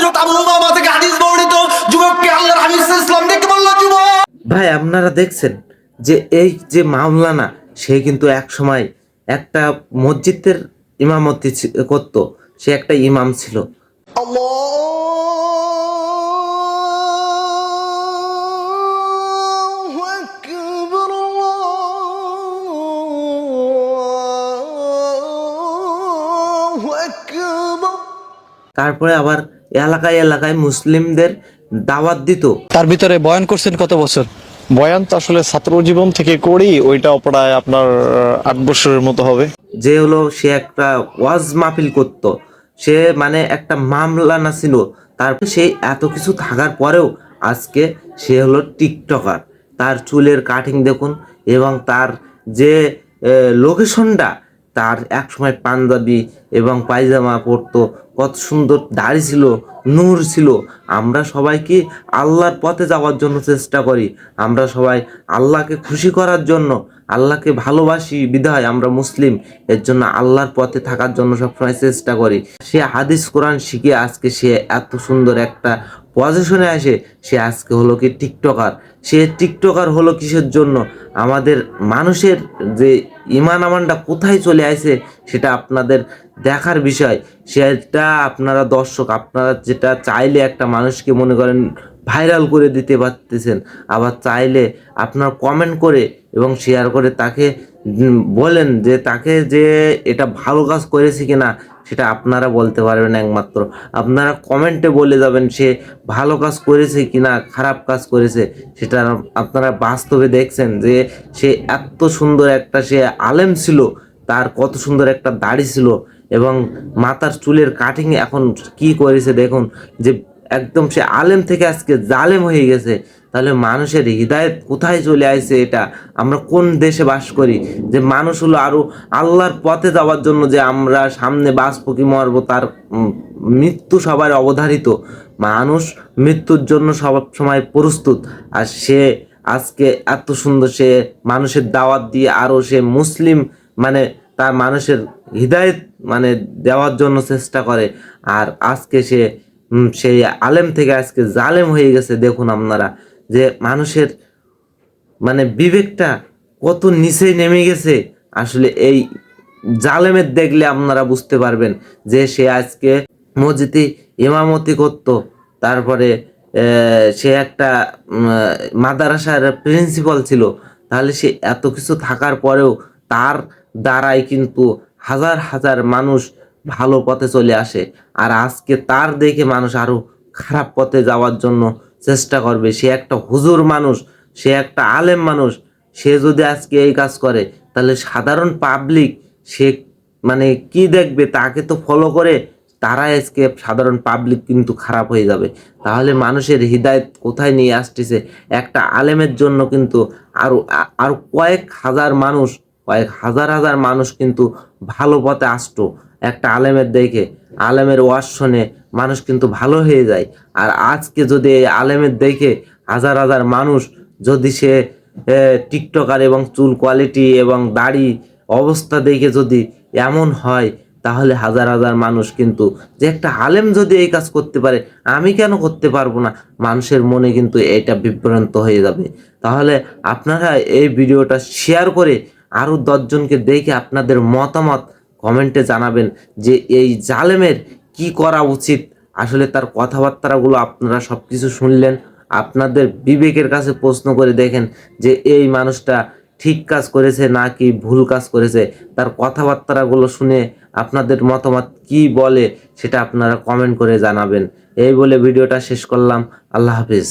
হযরত আবু উমামা থেকে হাদিস বর্ণিত, যুবককে আল্লাহর হাবিব সাল্লাল্লাহু আলাইহি ওয়াসাল্লাম ডেকে বলল, যুবক। ভাই আপনারা দেখছেন যে এই যে মাওলানা, সে কিন্তু এক সময় একটা মসজিদের ইমামতি করত, সে একটা ইমাম ছিল। আল্লাহু আকবার, আল্লাহু আকবার। তারপরে আবার এলাকায় এলাকায় মুসলিমদের দাওয়াত দিত। তার ভিতরে বয়ান করছেন কত বছর? বয়ান তো আসলে ছাত্র জীবন থেকে করি, ওইটাও প্রায় আপনার 8 বছরের মতো হবে। যে হলো সে একটা ওয়াজ মাহফিল করত, সে মানে একটা মামলানা ছিল। তারপর সে এত কিছু থাকার পরেও আজকে সে হলো টিকটকার। তার চুলের কাটিং দেখুন, এবং তার যে লোকেশনটা, তার একসময় পাঞ্জাবি এবং পায়জামা পরতো, কত সুন্দর দাড়ি ছিল, নূর ছিল। আমরা সবাই কি আল্লাহর পথে যাওয়ার জন্য চেষ্টা করি, আমরা সবাই আল্লাহকে খুশি করার জন্য, আল্লাহকে ভালোবাসি বিধায় আমরা মুসলিম, এর জন্য আল্লাহর পথে থাকার জন্য সবসময় চেষ্টা করি। সে হাদিস কোরআন শিখে আজকে সে এত সুন্দর একটা পজিশনে আসে, সে আজকে হলো কি টিকটকার। সে টিকটকার হলো কিসের জন্য? আমাদের মানুষের যে ইমান আমানটা কোথায় চলে আসে সেটা আপনাদের দেখার বিষয়। সেটা আপনারা দর্শক, আপনারা যেটা চাইলে একটা মানুষকে মনে করেন ভাইরাল করে দিতে পারতেছেন, আবার চাইলে আপনার কমেন্ট করে এবং শেয়ার করে তাকে বলেন যে তাকে যে এটা ভালো কাজ করেছে কিনা সেটা আপনারা বলতে পারবেন। একমাত্র আপনারা কমেন্টে বলে যাবেন সে ভালো কাজ করেছে কিনা খারাপ কাজ করেছে। সেটা আপনারা বাস্তবে দেখছেন যে সে এত সুন্দর একটা, সে আলেম ছিল, তার কত সুন্দর একটা দাড়ি ছিল, এবং মাথার চুলের কাটিং এখন কি করেছে দেখুন, যে একদম সে আলেম থেকে আজকে জালেম হয়ে গেছে। তাহলে মানুষের হৃদায়ত কোথায় চলে আসছে? এটা আমরা কোন দেশে বাস করি যে মানুষ হলো আরো আল্লাহর পথে যাওয়ার জন্য, যে আমরা সামনে বাঁচবো কি মরবো তার মৃত্যু সবার অবধারিত। মানুষ মৃত্যুর জন্য সব সময় প্রস্তুত। আর সে আজকে এত সুন্দর, সে মানুষের দাওয়াত দিয়ে আরো সে মুসলিম মানে তার মানুষের হৃদায়ত মানে দেওয়ার জন্য চেষ্টা করে। আর আজকে সে সেই আলেম থেকে আজকে জালেম হয়ে গেছে। দেখুন আপনারা যে মানুষের মানে বিবেকটা কত নিচে নেমে গেছে। আসলে এই জালেমের দেখলে আপনারা বুঝতে পারবেন যে সে আজকে মসজিদে ইমামতি করত, তারপরে সে একটা মাদ্রাসার প্রিন্সিপাল ছিল। তাহলে সে এত কিছু থাকার পরেও তার দ্বারাই কিন্তু হাজার হাজার মানুষ ভালো পথে চলে আসে। আর আজকে তার দেখে মানুষ আরো খারাপ পথে যাওয়ার জন্য চেষ্টা করবে। সে একটা হুজুর মানুষ, সে একটা আলেম মানুষ, সে যদি আজকে এই কাজ করে তাহলে সাধারণ পাবলিক সে মানে কি দেখবে? তাকে তো ফলো করে তারা আজকে সাধারণ পাবলিক কিন্তু খারাপ হয়ে যাবে। তাহলে মানুষের হৃদায়ত কোথায় নিয়ে আসতেছে? একটা আলেমের জন্য কিন্তু আরো আরো কয়েক হাজার মানুষ, কয়েক হাজার হাজার মানুষ কিন্তু ভালো পথে আসতো একটা আলেমের দেখে। আলেমের ওয়াজ শুনে মানুষ কিন্তু ভালো হয়ে যায়। আর আজকে যদি এই আলেমের দেখে হাজার হাজার মানুষ যদি সে টিকটকার এবং চুল কোয়ালিটি এবং দাড়ি অবস্থা দেখে যদি এমন হয়, তাহলে হাজার হাজার মানুষ কিন্তু যে একটা আলেম যদি এই কাজ করতে পারে, আমি কেন করতে পারবো না? মানুষের মনে কিন্তু এটা বিভ্রান্ত হয়ে যাবে। তাহলে আপনারা এই ভিডিওটা শেয়ার করে আরও 10 জনকে দেখে আপনাদের মতামত কমেন্টে জানাবেন যে এই জালেমের কি করা উচিত। আসলে তার কথাবার্তাগুলো আপনারা সব কিছু শুনলেন, আপনাদের বিবেকের কাছে প্রশ্ন করে দেখেন যে এই মানুষটা ঠিক কাজ করেছে নাকি ভুল কাজ করেছে। তার কথাবার্তাগুলো শুনে আপনাদের মতামত কি বলে সেটা আপনারা কমেন্ট করে জানাবেন। এই বলে ভিডিওটা শেষ করলাম। আল্লাহ হাফিজ।